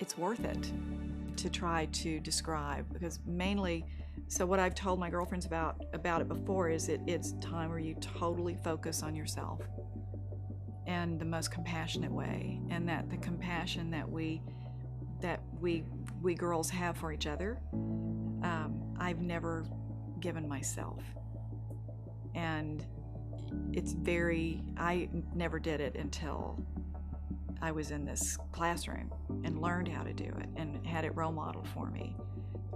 it's worth it to try to describe, because mainly, so what I've told my girlfriends about it before is it's time where you totally focus on yourself and the most compassionate way, and that the compassion that we girls have for each other, I've never given myself. And I never did it until I was in this classroom and learned how to do it and had it role modeled for me,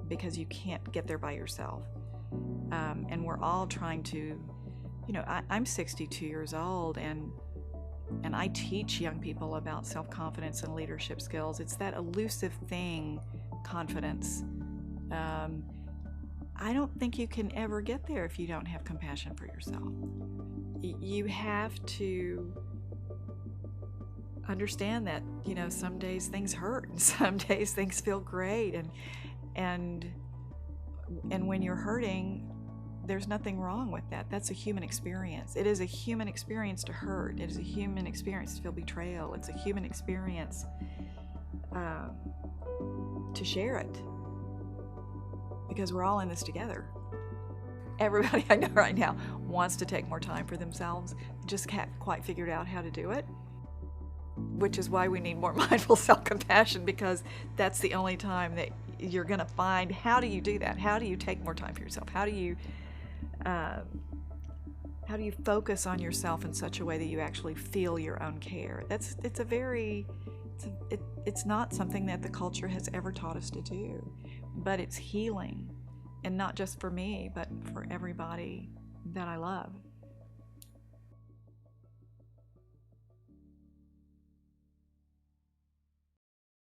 because you can't get there by yourself. And we're all trying to, I'm 62 years old, and I teach young people about self-confidence and leadership skills. It's that elusive thing, confidence. I don't think you can ever get there if you don't have compassion for yourself. You have to understand that, some days things hurt and some days things feel great, and when you're hurting, there's nothing wrong with that. That's a human experience. It is a human experience to hurt. It is a human experience to feel betrayal. It's a human experience to share it, because we're all in this together. Everybody I know right now wants to take more time for themselves, just can't quite figure out how to do it, which is why we need more mindful self-compassion, because that's the only time that you're going to find, how do you do that? How do you take more time for yourself? How do you focus on yourself in such a way that you actually feel your own care? It's not something that the culture has ever taught us to do, but it's healing, and not just for me, but for everybody that I love.